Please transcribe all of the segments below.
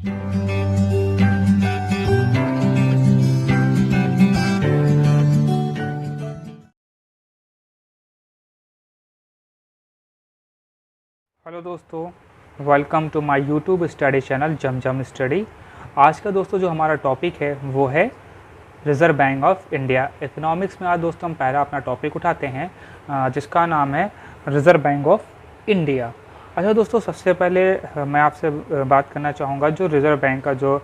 Hello दोस्तों, welcome to my YouTube study channel जम study. आज का दोस्तों जो हमारा टॉपिक है वो है Reserve Bank of India. Economics में आज दोस्तों हम पहला अपना टॉपिक उठाते हैं जिसका नाम है रिज़र्व बैंक ऑफ इंडिया। अच्छा दोस्तों, सबसे पहले मैं आपसे बात करना चाहूँगा जो रिज़र्व बैंक का जो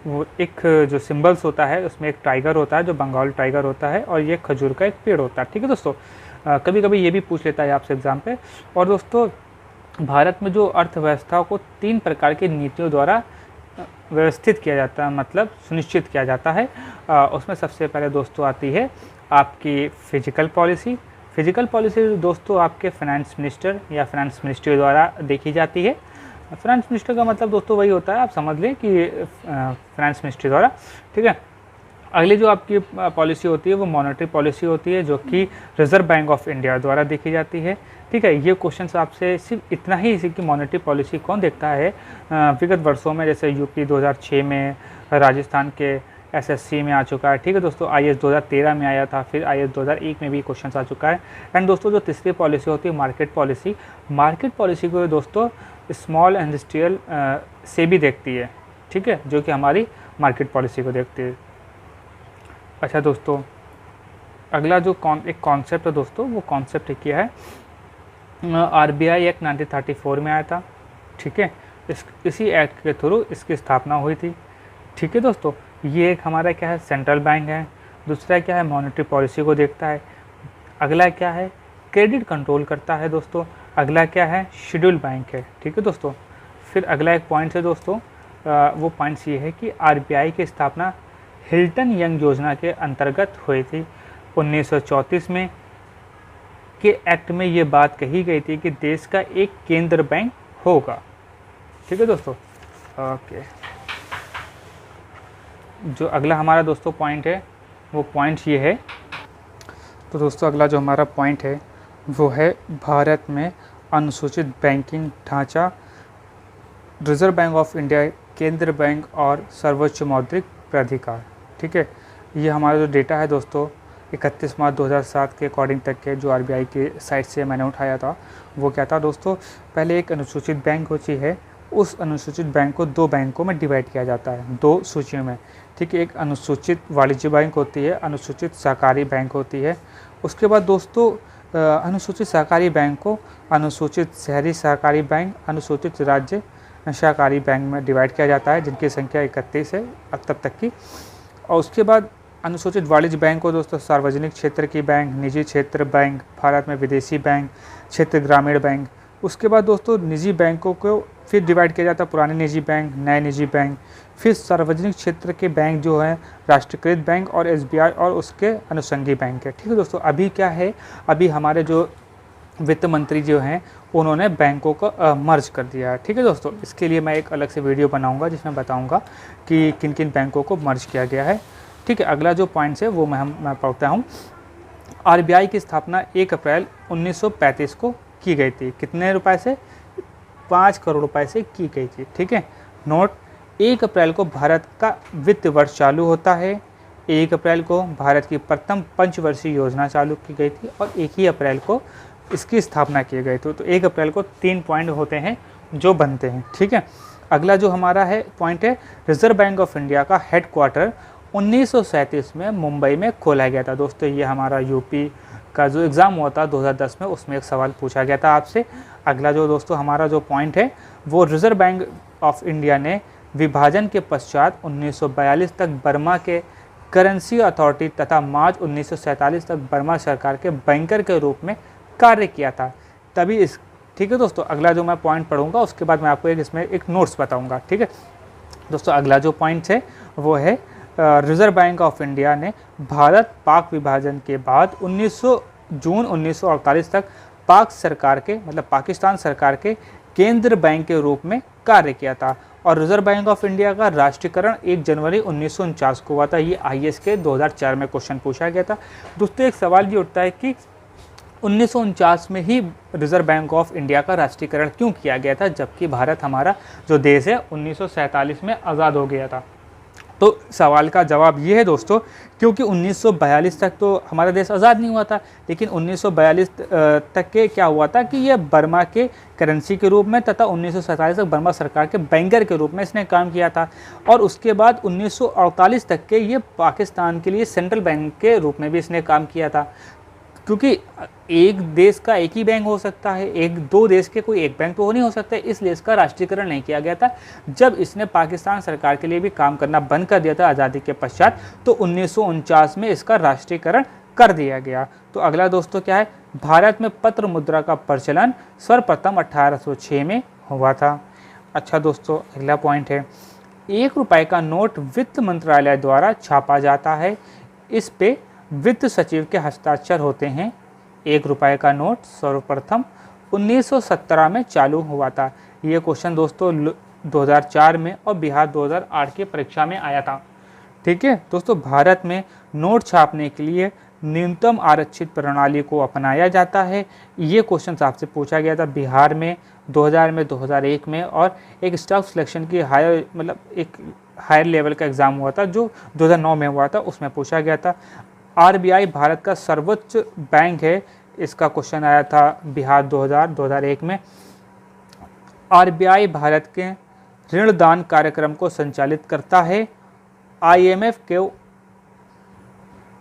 वो एक जो सिंबल्स होता है उसमें एक टाइगर होता है जो बंगाल टाइगर होता है और ये खजूर का एक पेड़ होता है। ठीक है दोस्तों, कभी कभी ये भी पूछ लेता है आपसे एग्ज़ाम पे। और दोस्तों, भारत में जो अर्थव्यवस्था को 3 प्रकार की नीतियों द्वारा व्यवस्थित किया जाता है, मतलब सुनिश्चित किया जाता है। उसमें सबसे पहले दोस्तों आती है आपकी फिजिकल पॉलिसी। फिजिकल पॉलिसी दोस्तों आपके फाइनेंस मिनिस्टर या फाइनेंस मिनिस्ट्री द्वारा देखी जाती है। फाइनेंस मिनिस्टर का मतलब दोस्तों वही होता है, आप समझ लें कि फाइनेंस मिनिस्ट्री द्वारा। ठीक है, अगली जो आपकी पॉलिसी होती है वो मॉनेटरी पॉलिसी होती है जो कि रिज़र्व बैंक ऑफ इंडिया द्वारा देखी जाती है। ठीक है, ये क्वेश्चन आपसे सिर्फ इतना ही इसी की मॉनेटरी पॉलिसी कौन देखता है विगत वर्षों में, जैसे यूपी 2006 में, राजस्थान के एसएससी में आ चुका है। ठीक है दोस्तों, आईएएस 2013 में आया था, फिर आईएएस 2001 में भी क्वेश्चन आ चुका है। एंड दोस्तों जो तीसरी पॉलिसी होती है मार्केट पॉलिसी। मार्केट पॉलिसी को दोस्तों स्मॉल इंडस्ट्रियल से भी देखती है। ठीक है, जो कि हमारी मार्केट पॉलिसी को देखती है। अच्छा दोस्तों, अगला जो एक कॉन्सेप्ट है दोस्तों, वो कॉन्सेप्ट क्या है, आरबीआई एक्ट 1934 में आया था। ठीक है, इसी एक्ट के थ्रू इसकी स्थापना हुई थी। ठीक है दोस्तों, ये एक हमारा क्या है, सेंट्रल बैंक है। दूसरा क्या है, मॉनेटरी पॉलिसी को देखता है। अगला क्या है, क्रेडिट कंट्रोल करता है दोस्तों। अगला क्या है, शेड्यूल बैंक है। ठीक है दोस्तों, फिर अगला एक पॉइंट है दोस्तों, वो पॉइंट्स ये है कि आरबीआई की स्थापना हिल्टन यंग योजना के अंतर्गत हुई थी 1934 में। के एक्ट में ये बात कही गई थी कि देश का एक केंद्र बैंक होगा। ठीक है दोस्तों, ओके। जो अगला हमारा दोस्तों पॉइंट है वो पॉइंट ये है। तो दोस्तों अगला जो हमारा पॉइंट है वो है भारत में अनुसूचित बैंकिंग ढांचा, रिज़र्व बैंक ऑफ इंडिया, केंद्र बैंक और सर्वोच्च मौद्रिक प्राधिकार। ठीक है, ये हमारा जो डेटा है दोस्तों 31 मार्च 2007 के अकॉर्डिंग तक के जो आरबीआई के साइट से मैंने उठाया था वो क्या था दोस्तों, पहले एक अनुसूचित बैंक होती है, उस अनुसूचित बैंक को 2 बैंकों में डिवाइड किया जाता है, 2 सूचियों में। ठीक है, एक अनुसूचित वाणिज्य बैंक होती है, अनुसूचित सहकारी बैंक होती है। उसके बाद दोस्तों अनुसूचित सहकारी बैंक को अनुसूचित शहरी सहकारी बैंक, अनुसूचित राज्य सहकारी बैंक में डिवाइड किया जाता है, जिनकी संख्या 31 है अब तक की। और उसके बाद अनुसूचित वाणिज्य बैंक को दोस्तों सार्वजनिक क्षेत्र की बैंक, निजी क्षेत्र बैंक, भारत में विदेशी बैंक, क्षेत्र ग्रामीण बैंक। उसके बाद दोस्तों निजी बैंकों को फिर डिवाइड किया जाता है, पुराने निजी बैंक, नए निजी बैंक, फिर सार्वजनिक क्षेत्र के बैंक जो हैं राष्ट्रीयकृत बैंक और एसबीआई और उसके अनुषंगी बैंक है। ठीक है दोस्तों, अभी क्या है, अभी हमारे जो वित्त मंत्री जो हैं उन्होंने बैंकों को मर्ज कर दिया है। ठीक है दोस्तों, इसके लिए मैं एक अलग से वीडियो बनाऊंगा जिसमें बताऊंगा कि किन किन बैंकों को मर्ज किया गया है। ठीक है, अगला जो पॉइंट्स है वो मैं पढ़ता हूँ। आरबीआई की स्थापना 1 अप्रैल 1935 को की गई थी। कितने रुपए से, 5 करोड़ रुपए से की गई थी। ठीक है, नोट, 1 अप्रैल को भारत का वित्त वर्ष चालू होता है। 1 अप्रैल को भारत की प्रथम पंचवर्षीय योजना चालू की गई थी और 1 ही अप्रैल को इसकी स्थापना की गई थी। तो 1 अप्रैल को 3 पॉइंट होते हैं जो बनते हैं। ठीक है, अगला जो हमारा है पॉइंट है, रिज़र्व बैंक ऑफ इंडिया का हेडक्वार्टर 1937 में मुंबई में खोला गया था। दोस्तों ये हमारा यूपी का जो एग्ज़ाम हुआ था 2010 में, उसमें एक सवाल पूछा गया था आपसे। अगला जो दोस्तों हमारा जो पॉइंट है वो रिज़र्व बैंक ऑफ इंडिया ने विभाजन के पश्चात 1942 तक बर्मा के करेंसी अथॉरिटी तथा मार्च 1947 तक बर्मा सरकार के बैंकर के रूप में कार्य किया था, तभी इस। ठीक है दोस्तों, अगला जो मैं पॉइंट पढ़ूंगा उसके बाद मैं आपको इसमें एक नोट्स बताऊंगा। ठीक है दोस्तों, अगला जो पॉइंट है वो है रिज़र्व बैंक ऑफ इंडिया ने भारत पाक विभाजन के बाद जून 1948 तक पाक सरकार के, मतलब पाकिस्तान सरकार के केंद्र बैंक के रूप में कार्य किया था। और रिज़र्व बैंक ऑफ इंडिया का राष्ट्रीयकरण 1 जनवरी 1949 को हुआ था। ये आईएएस के 2004 में क्वेश्चन पूछा गया था। दोस्तों एक सवाल ये उठता है कि 1949 में ही रिज़र्व बैंक ऑफ इंडिया का राष्ट्रीयकरण क्यों किया गया था, जबकि भारत हमारा जो देश है 1947 में आज़ाद हो गया था। तो सवाल का जवाब ये है दोस्तों, क्योंकि 1942 तक तो हमारा देश आज़ाद नहीं हुआ था, लेकिन 1942 तक के क्या हुआ था कि ये बर्मा के करेंसी के रूप में तथा 1947 तक बर्मा सरकार के बैंकर के रूप में इसने काम किया था। और उसके बाद 1948 तक के ये पाकिस्तान के लिए सेंट्रल बैंक के रूप में भी इसने काम किया था, क्योंकि एक देश का एक ही बैंक हो सकता है, एक दो देश के कोई एक बैंक तो नहीं हो सकता, इसलिए इसका राष्ट्रीयकरण नहीं किया गया था। जब इसने पाकिस्तान सरकार के लिए भी काम करना बंद कर दिया था आज़ादी के पश्चात, तो 1949 में इसका राष्ट्रीयकरण कर दिया गया। तो अगला दोस्तों क्या है, भारत में पत्र मुद्रा का प्रचलन सर्वप्रथम 1806 में हुआ था। अच्छा दोस्तों, अगला पॉइंट है, 1 रुपये का नोट वित्त मंत्रालय द्वारा छापा जाता है, इस पे वित्त सचिव के हस्ताक्षर होते हैं। 1 रुपये का नोट सर्वप्रथम 1917 में चालू हुआ था। ये क्वेश्चन दोस्तों 2004 में और बिहार 2008 की परीक्षा में आया था। ठीक है दोस्तों, भारत में नोट छापने के लिए न्यूनतम आरक्षित प्रणाली को अपनाया जाता है। ये क्वेश्चन आपसे पूछा गया था बिहार में 2000 में, 2001 में, और एक स्टाफ सिलेक्शन की एक हायर लेवल का एग्ज़ाम हुआ था जो 2009 में हुआ था, उसमें पूछा गया था। आरबीआई भारत का सर्वोच्च बैंक है, इसका क्वेश्चन आया था बिहार 2001 में। आरबीआई भारत के ऋण दान कार्यक्रम को संचालित करता है। आईएमएफ के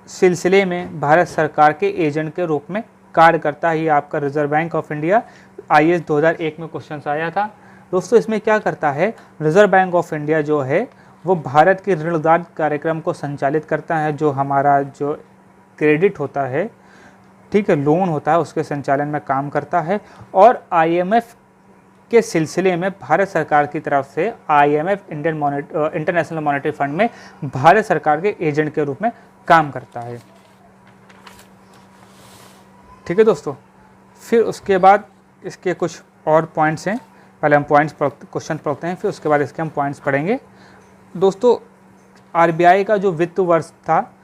सिलसिले में भारत सरकार के एजेंट के रूप में कार्य करता है। ये आपका reserve bank of India IAS 2001 में क्वेश्चन आया था। दोस्तों इसमें क्या करता है, रिजर्व बैंक ऑफ इंडिया जो है वो भारत के ऋणदान कार्यक्रम को संचालित करता है। जो हमारा जो क्रेडिट होता है, ठीक है, लोन होता है, उसके संचालन में काम करता है। और आईएमएफ के सिलसिले में भारत सरकार की तरफ से आईएमएफ इंटरनेशनल मॉनेटरी फंड में भारत सरकार के एजेंट के रूप में काम करता है। ठीक है दोस्तों, फिर उसके बाद इसके कुछ और पॉइंट्स हैं। पहले हम क्वेश्चन पढ़ते हैं, फिर उसके बाद इसके हम पॉइंट्स पढ़ेंगे। दोस्तों आरबीआई का जो वित्त वर्ष था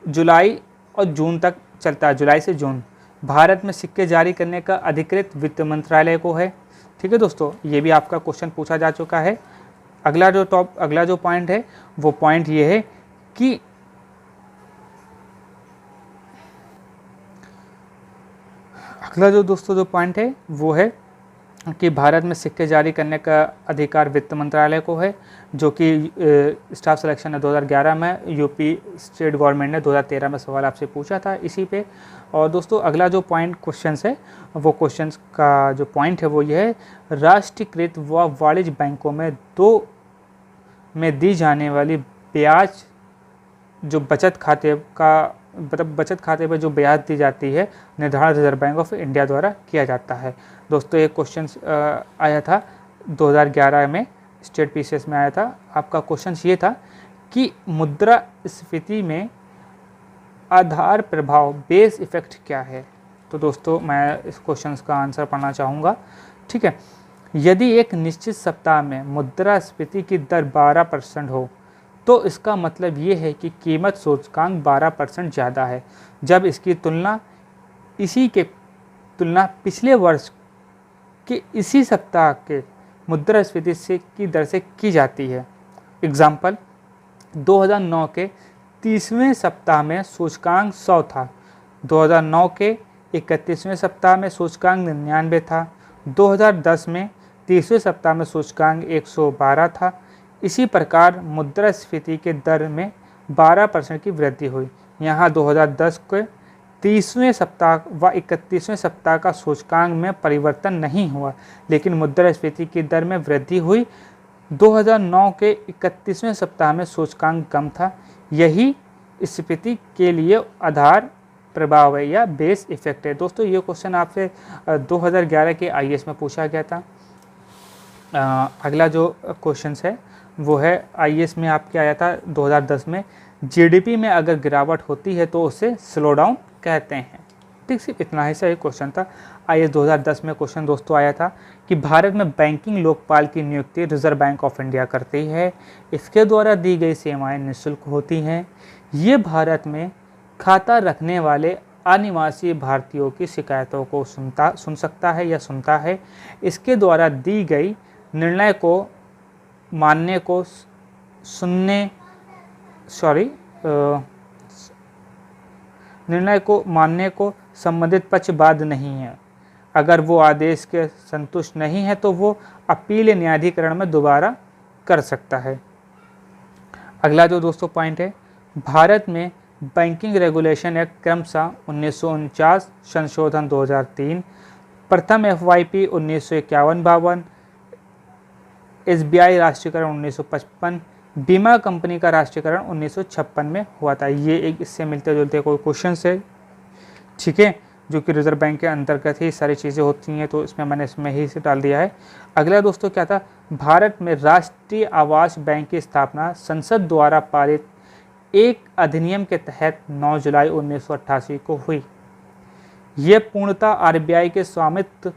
जुलाई और जून तक चलता है, जुलाई से जून। भारत में सिक्के जारी करने का अधिकृत वित्त मंत्रालय को है। ठीक है दोस्तों, ये भी आपका क्वेश्चन पूछा जा चुका है। अगला जो पॉइंट है वो पॉइंट ये है कि अगला जो दोस्तों जो पॉइंट है वो है कि भारत में सिक्के जारी करने का अधिकार वित्त मंत्रालय को है, जो कि स्टाफ सिलेक्शन है 2011 में, यूपी स्टेट गवर्नमेंट ने 2013 में सवाल आपसे पूछा था इसी पे। और दोस्तों अगला जो पॉइंट क्वेश्चंस है वो क्वेश्चंस का जो पॉइंट है वो ये है, राष्ट्रीयकृत व वाणिज्य बैंकों में दी जाने वाली ब्याज जो बचत खाते पर जो ब्याज दी जाती है निर्धारण रिजर्व बैंक ऑफ इंडिया द्वारा किया जाता है। दोस्तों एक क्वेश्चन आया था 2011 में, स्टेट पीसीएस में आया था। आपका क्वेश्चन ये था कि मुद्रास्फीति में आधार प्रभाव बेस इफेक्ट क्या है। तो दोस्तों मैं इस क्वेश्चन का आंसर पढ़ना चाहूँगा। ठीक है, यदि एक निश्चित सप्ताह में मुद्रास्फीति की दर 12% हो तो इसका मतलब ये है कि कीमत सूचकांक 12% ज़्यादा है। जब इसकी तुलना पिछले वर्ष के इसी सप्ताह के मुद्रास्फीति से की दर से की जाती है। एग्जाम्पल, 2009 के 30वें सप्ताह में सूचकांक 100 था, 2009 के 31वें सप्ताह में सूचकांक 99 था, 2010 में 30वें सप्ताह में सूचकांक 112 था। इसी प्रकार मुद्रास्फीति के दर में 12% की वृद्धि हुई। यहाँ 2010 के 30वें सप्ताह व 31वें सप्ताह का सूचकांक में परिवर्तन नहीं हुआ, लेकिन मुद्रास्फीति की दर में वृद्धि हुई। 2009 के 31वें सप्ताह में सूचकांक कम था। यही स्फीति के लिए आधार प्रभाव है या बेस इफेक्ट है। दोस्तों ये क्वेश्चन आपसे 2011 के आईएएस में पूछा गया था। अगला जो क्वेश्चन है वो है आईएएस में आपके आया था 2010 में, जीडीपी में अगर गिरावट होती है तो उसे स्लो डाउन कहते हैं। ठीक, सिर्फ इतना ही सही क्वेश्चन था। आईएएस 2010 में क्वेश्चन दोस्तों आया था कि भारत में बैंकिंग लोकपाल की नियुक्ति रिजर्व बैंक ऑफ इंडिया करती है। इसके द्वारा दी गई सेवाएं निःशुल्क होती हैं। ये भारत में खाता रखने वाले अनिवासी भारतीयों की शिकायतों को सुन सकता है या सुनता है। इसके द्वारा दी गई निर्णय को मानने को निर्णय को मानने को संबंधित पक्ष बाध्य नहीं है। अगर वो आदेश के संतुष्ट नहीं है तो वो अपील न्यायाधिकरण में दोबारा कर सकता है। अगला जो दोस्तों पॉइंट है, भारत में बैंकिंग रेगुलेशन एक्ट क्रमशः 1949 संशोधन 2003, प्रथम FYP 1951-52, SBI राष्ट्रीयकरण 1955, बीमा कंपनी का राष्ट्रीयकरण 1956 में हुआ था। ये एक इससे मिलते जुलते कोई क्वेश्चन है, ठीक है, जो कि रिजर्व बैंक के अंतर्गत ही सारी चीज़ें होती हैं, तो इसमें ही से डाल दिया है। अगला दोस्तों क्या था, भारत में राष्ट्रीय आवास बैंक की स्थापना संसद द्वारा पारित एक अधिनियम के तहत 9 जुलाई 1988 को हुई। ये पूर्णतः RBI के स्वामित्व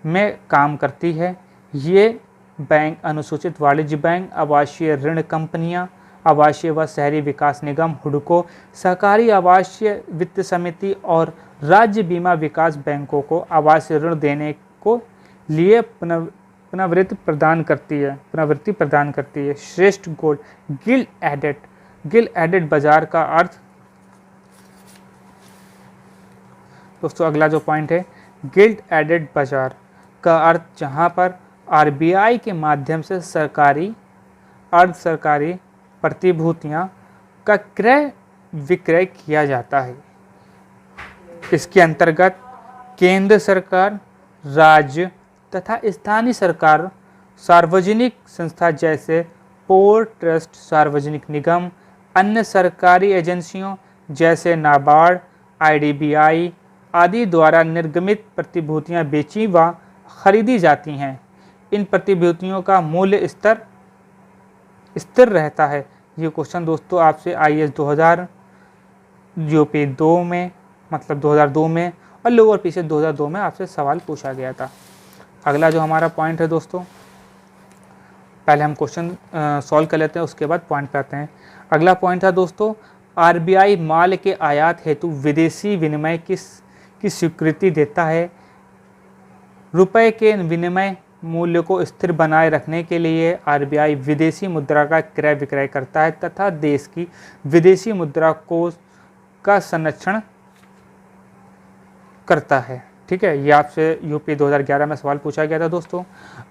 में काम करती है। ये बैंक अनुसूचित वाणिज्य बैंक, आवासीय ऋण कंपनियां, आवासीय व शहरी विकास निगम, हुडको, सहकारी आवासीय वित्त समिति और राज्य बीमा विकास बैंकों को आवासीय ऋण देने को लिए पुनरावृत्ति प्रदान करती है। श्रेष्ठ गोल्ड गिल्ड एडेड बाजार का अर्थ, दोस्तों अगला जो पॉइंट है, गिल्ड एडेड बाजार का अर्थ जहां पर RBI के माध्यम से सरकारी अर्ध सरकारी प्रतिभूतियां का क्रय विक्रय किया जाता है। इसके अंतर्गत केंद्र सरकार, राज्य तथा स्थानीय सरकार, सार्वजनिक संस्था जैसे पोर्ट ट्रस्ट, सार्वजनिक निगम, अन्य सरकारी एजेंसियों जैसे नाबार्ड, IDBI आदि द्वारा निर्गमित प्रतिभूतियां बेची व खरीदी जाती हैं। इन प्रतिभूतियों का मूल्य स्थिर रहता है। ये क्वेश्चन दोस्तों आपसे IAS 2000 UP 2 में, मतलब 2002 में, और लोअर पीछे 2002 में आपसे सवाल पूछा गया था। अगला जो हमारा पॉइंट है दोस्तों, पहले हम क्वेश्चन सॉल्व कर लेते हैं, उसके बाद पॉइंट पे आते हैं। अगला पॉइंट था दोस्तों, RBI माल के आयात हेतु विदेशी विनिमय की स्वीकृति देता है। रुपए के विनिमय मूल्य को स्थिर बनाए रखने के लिए RBI विदेशी मुद्रा का क्रय विक्रय करता है तथा देश की विदेशी मुद्रा कोष का संरक्षण करता है। ठीक है, ये आपसे UP 2011 में सवाल पूछा गया था दोस्तों।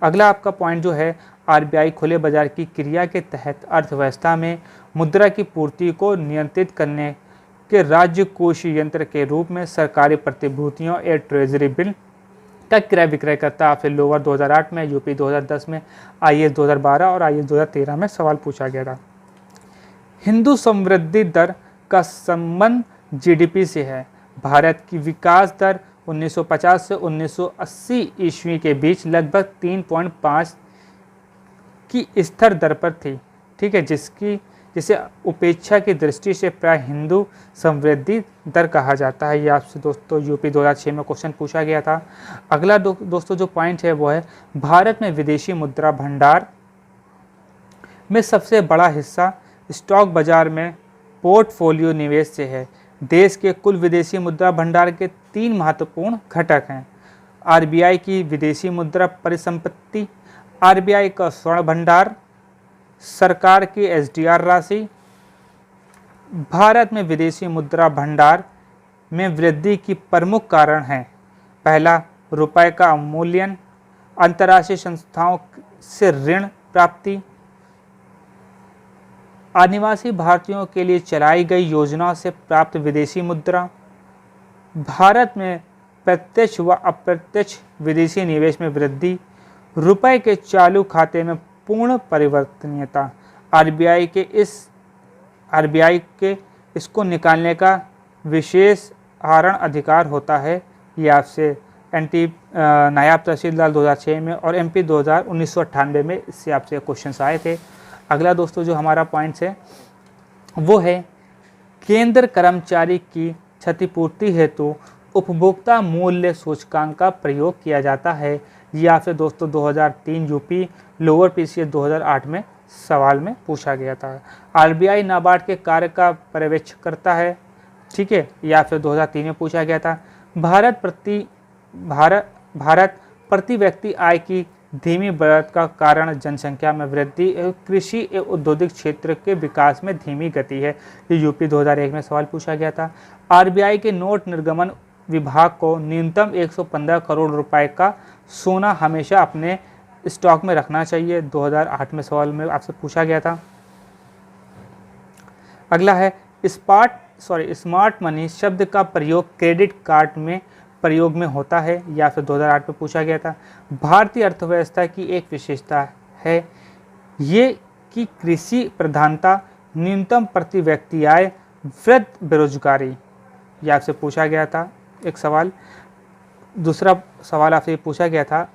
अगला आपका पॉइंट जो है, RBI खुले बाजार की क्रिया के तहत अर्थव्यवस्था में मुद्रा की पूर्ति को नियंत्रित करने के राज्य कोषीय यंत्र के रूप में सरकारी प्रतिभूतियों या ट्रेजरी बिल का क्रय विक्रय करता है। आपसे लोअर 2008 में, UP 2010 में, IAS 2012 और IAS 2013 में सवाल पूछा गया था। हिंदू समृद्धि दर का संबंध GDP से है। भारत की विकास दर 1950 से 1980 ईस्वी के बीच लगभग 3.5 की स्थिर दर पर थी। ठीक है, जिसे उपेक्षा की दृष्टि से प्राय हिंदू समृद्धि दर कहा जाता है। ये आपसे दोस्तों UP 2006 में क्वेश्चन पूछा गया था। अगला दोस्तों जो पॉइंट है वो है, भारत में विदेशी मुद्रा भंडार में सबसे बड़ा हिस्सा स्टॉक बाजार में पोर्टफोलियो निवेश से है। देश के कुल विदेशी मुद्रा भंडार के 3 महत्वपूर्ण घटक हैं। RBI की विदेशी मुद्रा परिसंपत्ति, RBI का स्वर्ण भंडार, सरकार की SDR राशि। भारत में विदेशी मुद्रा भंडार में वृद्धि की प्रमुख कारण हैं, पहला रुपए का अवमूल्यन, अंतर्राष्ट्रीय संस्थाओं से ऋण प्राप्ति, आदिवासी भारतीयों के लिए चलाई गई योजनाओं से प्राप्त विदेशी मुद्रा, भारत में प्रत्यक्ष व अप्रत्यक्ष विदेशी निवेश में वृद्धि, रुपए के चालू खाते में पूर्ण परिवर्तनीयता। RBI के इसको निकालने का विशेष आहरण अधिकार होता है। ये आपसे नायब तहसीलदार 2006 में और MP 1998 में इससे आपसे क्वेश्चन आए थे। अगला दोस्तों जो हमारा पॉइंट्स है वो है, केंद्र कर्मचारी की क्षतिपूर्ति हेतु उपभोक्ता मूल्य सूचकांक का प्रयोग किया जाता है। ये आपसे दोस्तों 2003 UP लोअर PCS 2008 में सवाल में पूछा गया था। RBI नाबार्ड के कार्य का पर्यवेक्षण करता है ठीक है, या फिर 2003 में पूछा गया था। भारत प्रति व्यक्ति आय की धीमी बढ़त का कारण जनसंख्या में वृद्धि एवं कृषि एवं औद्योगिक क्षेत्र के विकास में धीमी गति है। ये यूपी 2001 में सवाल पूछा गया था। आरबीआई के नोट निर्गमन विभाग को न्यूनतम 115 करोड़ रुपए का सोना हमेशा अपने स्टॉक में रखना चाहिए। 2008 में सवाल में आपसे पूछा गया था। अगला है स्मार्ट मनी शब्द का प्रयोग क्रेडिट कार्ड में प्रयोग में होता है, या फिर 2008 में पूछा गया था। भारतीय अर्थव्यवस्था की एक विशेषता है ये कि कृषि प्रधानता, न्यूनतम प्रति व्यक्ति आय, वृद्ध बेरोजगारी, यह आपसे पूछा गया था एक सवाल। दूसरा सवाल आपसे पूछा गया था,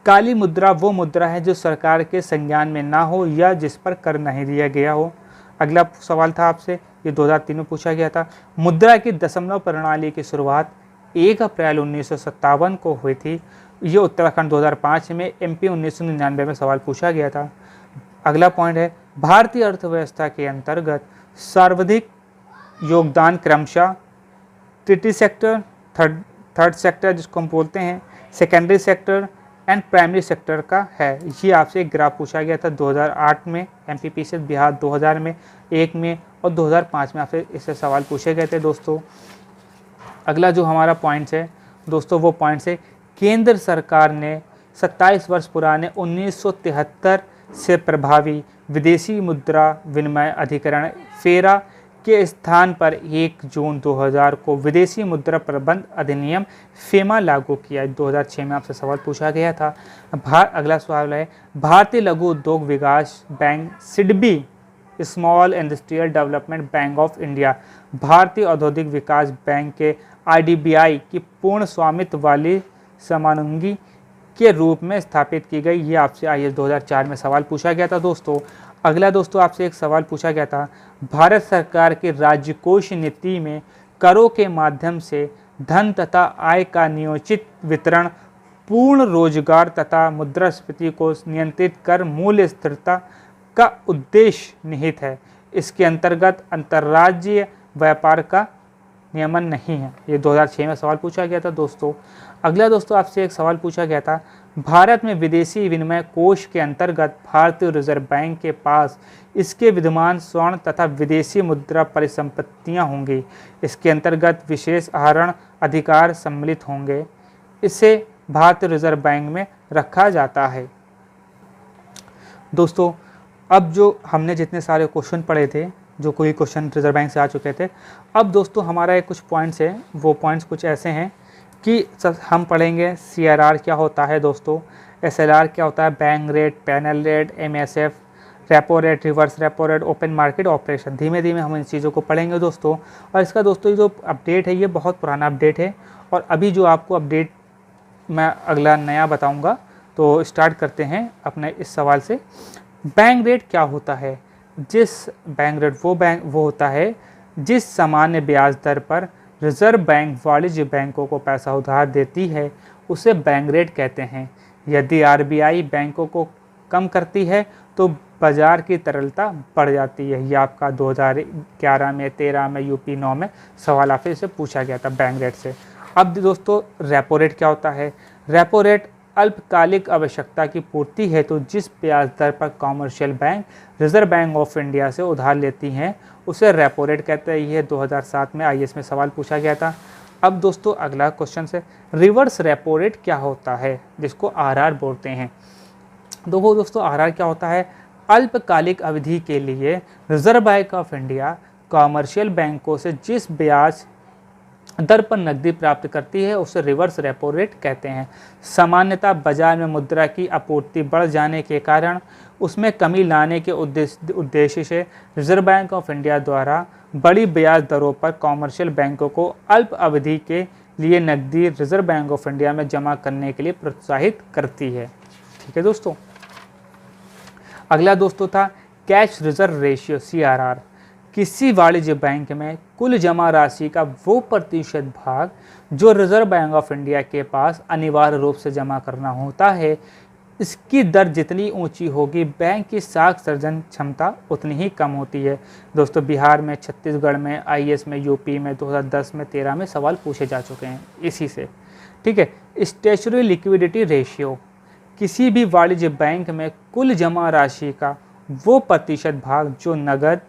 काली मुद्रा वो मुद्रा है जो सरकार के संज्ञान में ना हो या जिस पर कर नहीं दिया गया हो। अगला सवाल था आपसे, ये 2003 में पूछा गया था। मुद्रा की दशमलव प्रणाली की शुरुआत 1 अप्रैल 1957 को हुई थी। ये उत्तराखंड 2005 में, एमपी 1999 में सवाल पूछा गया था। अगला पॉइंट है, भारतीय अर्थव्यवस्था के अंतर्गत सर्वाधिक योगदान क्रमशः तृतीय सेक्टर, थर्ड सेक्टर जिसको हम बोलते हैं, secondary sector and primary sector का है। ये आपसे एक ग्राफ पूछा गया था 2008 में, एमपीपीएससी बिहार 2000 में, 1 में और 2005 में आपसे इससे सवाल पूछे गए थे दोस्तों। अगला जो हमारा पॉइंट्स है दोस्तों, वो पॉइंट्स है, केंद्र सरकार ने 27 वर्ष पुराने 1973 से प्रभावी विदेशी मुद्रा विनिमय अधिकरण फेरा के स्थान पर 1 जून 2000 को विदेशी मुद्रा प्रबंध अधिनियम फेमा लागू किया। 2006 में आपसे सवाल पूछा गया था। अगला सवाल है, भारतीय लघु उद्योग विकास bank SIDBI, small industrial development bank of India, भारतीय औद्योगिक विकास बैंक के आईडीबीआई की पूर्ण स्वामित्व वाली समानुंगी के रूप में स्थापित की गई। ये आपसे आईएएस 2004 में सवाल पूछा गया था दोस्तों। अगला दोस्तों आपसे एक सवाल पूछा गया था, भारत सरकार की राजकोष नीति में करों के माध्यम से धन तथा आय का नियोजित वितरण, पूर्ण रोजगार तथा मुद्रास्फीति को नियंत्रित कर मूल्य स्थिरता का उद्देश्य निहित है। इसके अंतर्गत अंतर्राज्यीय व्यापार का नियमन नहीं है। ये 2006 में सवाल पूछा गया था दोस्तों। अगला दोस्तों आपसे एक सवाल पूछा गया था, भारत में विदेशी विनिमय कोष के अंतर्गत भारतीय रिजर्व बैंक के पास इसके विद्यमान स्वर्ण तथा विदेशी मुद्रा परिसंपत्तियां होंगी। इसके अंतर्गत विशेष आहरण अधिकार सम्मिलित होंगे। इसे भारतीय रिजर्व बैंक में रखा जाता है। दोस्तों अब जो हमने जितने सारे क्वेश्चन पढ़े थे, जो कोई क्वेश्चन रिजर्व बैंक से आ चुके थे, अब दोस्तों हमारा एक कुछ पॉइंट्स है, वो पॉइंट्स कुछ ऐसे हैं कि हम पढ़ेंगे सीआरआर क्या होता है दोस्तों, एसएलआर क्या होता है, bank rate, panel rate, MSF, repo rate, reverse repo rate, open market operation. धीमे धीमे हम इन चीज़ों को पढ़ेंगे दोस्तों। और इसका दोस्तों ये जो अपडेट है ये बहुत पुराना अपडेट है, और अभी जो आपको अपडेट मैं अगला नया बताऊँगा। तो स्टार्ट करते हैं अपने इस सवाल से। बैंक रेट क्या होता है? बैंक रेट वो होता है जिस सामान्य ब्याज दर पर रिजर्व बैंक वाणिज्य बैंकों को पैसा उधार देती है, उसे बैंक रेट कहते हैं। यदि आरबीआई बैंकों को कम करती है तो बाजार की तरलता बढ़ जाती है। ये आपका 2011 में, 13 में, यूपी 9 में सवाल आपसे से पूछा गया था बैंक रेट से। अब दोस्तों रेपो रेट क्या होता है? रेपो रेट अल्पकालिक आवश्यकता की पूर्ति हेतु जिस ब्याज दर पर commercial bank reserve bank of India से उधार लेती हैं, उसे रेपो रेट कहते हैं। यह 2007 में आईएएस में सवाल पूछा गया था। अब दोस्तों अगला क्वेश्चन है, रिवर्स रेपो रेट क्या होता है, जिसको आरआर बोलते हैं। दोस्तों आरआर क्या होता है? अल्पकालिक अवधि के लिए reserve bank of India commercial बैंकों से जिस ब्याज दर पर नकदी प्राप्त करती है, उसे रिवर्स रेपो रेट कहते हैं। सामान्यतः बाजार में मुद्रा की आपूर्ति बढ़ जाने के कारण उसमें कमी लाने के उद्देश्य से रिजर्व बैंक ऑफ इंडिया द्वारा बड़ी ब्याज दरों पर कॉमर्शियल बैंकों को अल्प अवधि के लिए नकदी रिजर्व बैंक ऑफ इंडिया में जमा करने के लिए प्रोत्साहित करती है। ठीक है दोस्तों। अगला दोस्तों था कैश रिजर्व रेशियो, सीआरआर। किसी वाणिज्य बैंक में कुल जमा राशि का वो प्रतिशत भाग जो रिजर्व बैंक ऑफ इंडिया के पास अनिवार्य रूप से जमा करना होता है, इसकी दर जितनी ऊंची होगी बैंक की साख सर्जन क्षमता उतनी ही कम होती है। दोस्तों बिहार में, छत्तीसगढ़ में, आईएएस में, यूपी में 2010 में 13 में सवाल पूछे जा चुके हैं इसी से। ठीक है। स्टैट्यूटरी लिक्विडिटी रेशियो, किसी भी वाणिज्य बैंक में कुल जमा राशि का वो प्रतिशत भाग जो नगद,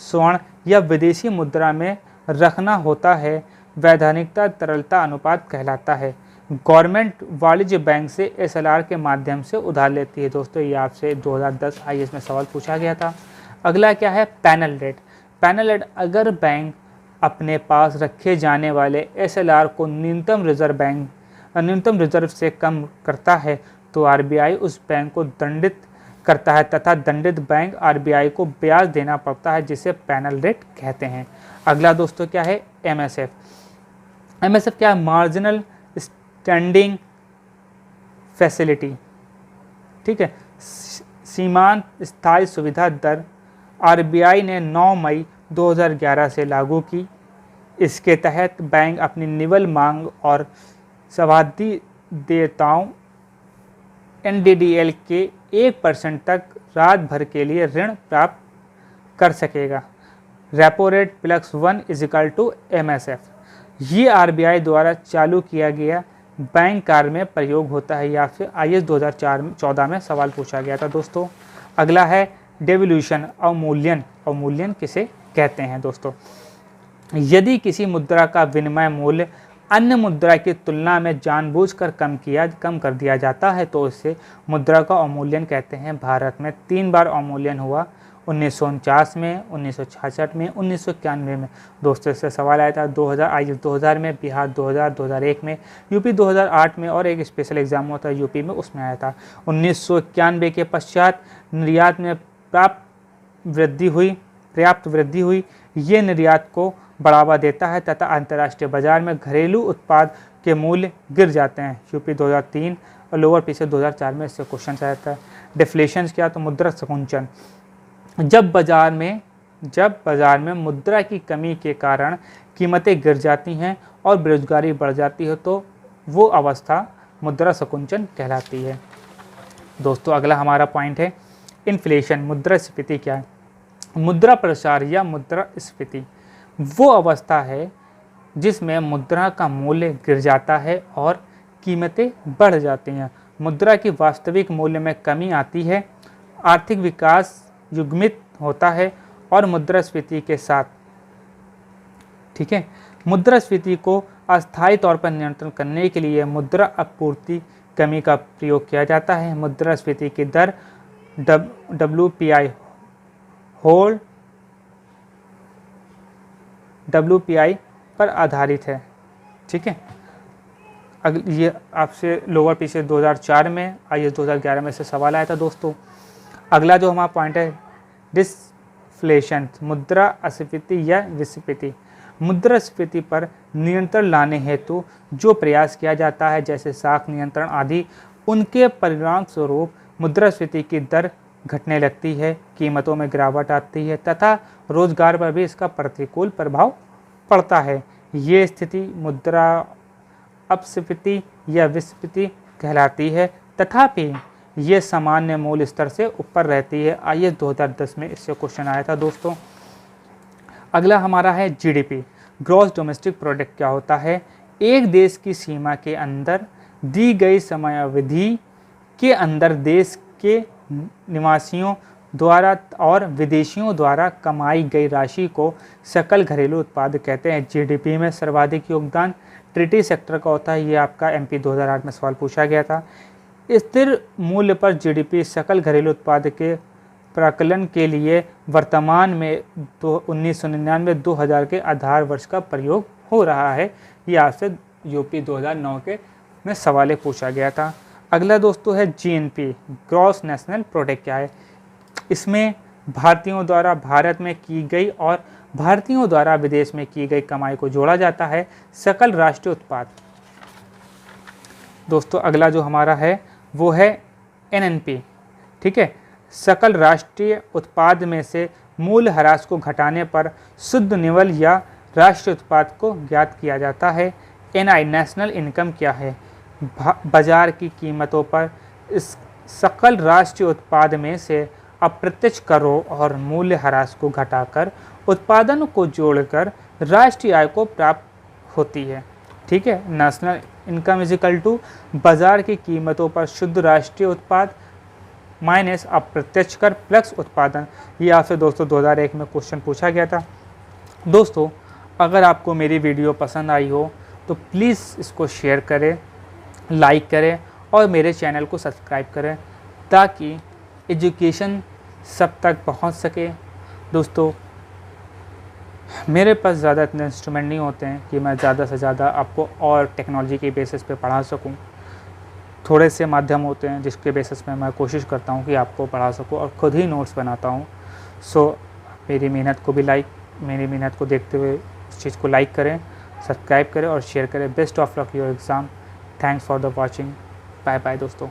स्वर्ण या विदेशी मुद्रा में रखना होता है, वैधानिकता तरलता अनुपात कहलाता है। गवर्नमेंट वाणिज्य बैंक से एसएलआर के माध्यम से उधार लेती है। दोस्तों ये आपसे 2010 आईएएस में सवाल पूछा गया था। अगला क्या है, पैनल रेट। पैनल रेट, अगर बैंक अपने पास रखे जाने वाले एसएलआर को न्यूनतम रिजर्व से कम करता है तो आरबीआई उस बैंक को दंडित करता है तथा दंडित बैंक आरबीआई को ब्याज देना पड़ता है, जिसे पैनल रेट कहते हैं। अगला दोस्तों क्या है, एमएसएफ। एमएसएफ क्या है, मार्जिनल स्टैंडिंग फैसिलिटी। ठीक है। सीमांत स्थायी सुविधा दर आरबीआई ने 9 मई 2011 से लागू की। इसके तहत बैंक अपनी निवल मांग और सावधि देयताओं एनडीडीएल के 1% तक रात भर के लिए ऋण प्राप्त कर सकेगा। Repo rate +1 = MSF। ये आरबीआई द्वारा चालू किया गया बैंक कार्य में प्रयोग होता है, या फिर आईएएस 2014 में सवाल पूछा गया था। दोस्तों अगला है डेवल्यूशन, अवमूल्यन। अवमूल्यन किसे कहते हैं दोस्तों, यदि किसी मुद्रा का विनिमय मूल्य अन्य मुद्रा की तुलना में जानबूझकर कम कर दिया जाता है तो इसे मुद्रा का अवमूल्यन कहते हैं। भारत में 3 बार अवमूल्यन हुआ, 1949 में, 1966 में, 1991 में। दोस्तों इससे सवाल आया था 2000 में, बिहार 2001 में, यूपी 2008 में, और एक स्पेशल एग्जाम हुआ था यूपी में, उसमें आया था। 1991 के पश्चात निर्यात में पर्याप्त वृद्धि हुई। ये निर्यात को बढ़ावा देता है तथा अंतर्राष्ट्रीय बाजार में घरेलू उत्पाद के मूल्य गिर जाते हैं। यूपी 2003 और लोअर पीछे 2004 में इससे क्वेश्चन आया था। डिफ्लेशन क्या, तो मुद्रा संकुचन। जब बाजार में मुद्रा की कमी के कारण कीमतें गिर जाती हैं और बेरोजगारी बढ़ जाती है तो वो अवस्था मुद्रा संकुचन कहलाती है। दोस्तों अगला हमारा पॉइंट है इन्फ्लेशन। मुद्रास्फीति क्या है, मुद्रा प्रसार या मुद्रास्फीति वो अवस्था है जिसमें मुद्रा का मूल्य गिर जाता है और कीमतें बढ़ जाती हैं। मुद्रा की वास्तविक मूल्य में कमी आती है, आर्थिक विकास युग्मित होता है और मुद्रास्फीति के साथ। ठीक है। मुद्रास्फीति को अस्थायी तौर पर नियंत्रण करने के लिए मुद्रा आपूर्ति कमी का प्रयोग किया जाता है। मुद्रास्फीति की दर WPI पर आधारित है। ठीक है। ये आपसे लोअर पीछे 2004 में, आईएएस 2011 में से सवाल आया था। दोस्तों अगला जो हमारा पॉइंट है डिसफ्लेशन, मुद्रास्फीति या विस्फीति। मुद्रास्फीति पर नियंत्रण लाने हेतु जो प्रयास किया जाता है, जैसे साख नियंत्रण आदि, उनके परिणाम स्वरूप मुद्रास्फीति की दर घटने लगती है, कीमतों में गिरावट आती है तथा रोजगार पर भी इसका प्रतिकूल प्रभाव पड़ता है। ये स्थिति मुद्रा अपस्फीति या विस्फीति कहलाती है, तथापि ये सामान्य मूल्य स्तर से ऊपर रहती है। आईएएस 2010 में इससे क्वेश्चन आया था। दोस्तों अगला हमारा है जीडीपी, ग्रॉस डोमेस्टिक प्रोडक्ट। क्या होता है, एक देश की सीमा के अंदर दी गई समयावधि के अंदर देश के निवासियों द्वारा और विदेशियों द्वारा कमाई गई राशि को सकल घरेलू उत्पाद कहते हैं। जीडीपी में सर्वाधिक योगदान ट्रेडी सेक्टर का होता है। ये आपका एमपी 2008 में सवाल पूछा गया था। स्थिर मूल्य पर जीडीपी सकल घरेलू उत्पाद के प्राकलन के लिए वर्तमान में 1999-2000 के आधार वर्ष का प्रयोग हो रहा है। ये आपसे यूपी 2009 के में सवाल पूछा गया था। अगला दोस्तों है जीएनपी, ग्रॉस नेशनल प्रोडक्ट। क्या है, इसमें भारतीयों द्वारा भारत में की गई और भारतीयों द्वारा विदेश में की गई कमाई को जोड़ा जाता है। सकल राष्ट्रीय उत्पाद। दोस्तों अगला जो हमारा है वो है एनएनपी। ठीक है। सकल राष्ट्रीय उत्पाद में से मूल ह्रास को घटाने पर शुद्ध निवल या राष्ट्रीय उत्पाद को ज्ञात किया जाता है। एनआई, नेशनल इनकम क्या है, बाजार की कीमतों पर सकल राष्ट्रीय उत्पाद में से अप्रत्यक्ष करों और मूल्य ह्रास को घटाकर उत्पादन को जोड़कर राष्ट्रीय आय को प्राप्त होती है। ठीक है, national income is equal to बाजार की कीमतों पर शुद्ध राष्ट्रीय उत्पाद माइनस अप्रत्यक्ष कर प्लस उत्पादन। ये आपसे दोस्तों 2001 में क्वेश्चन पूछा गया था। दोस्तों अगर आपको मेरी वीडियो पसंद आई हो तो प्लीज़ इसको शेयर करें, लाइक करें और मेरे चैनल को सब्सक्राइब करें ताकि एजुकेशन सब तक पहुंच सके। दोस्तों मेरे पास ज़्यादा इतने इंस्ट्रूमेंट नहीं होते हैं कि मैं ज़्यादा से ज़्यादा आपको और टेक्नोलॉजी के बेसिस पे पढ़ा सकूं। थोड़े से माध्यम होते हैं जिसके बेसिस पे मैं कोशिश करता हूं कि आपको पढ़ा सकूं और ख़ुद ही नोट्स बनाता हूं। सो मेरी मेहनत को देखते हुए उस चीज़ को लाइक करें, सब्सक्राइब करें और शेयर करें। Best of luck your exam. Thanks for the watching. Bye bye दोस्तों।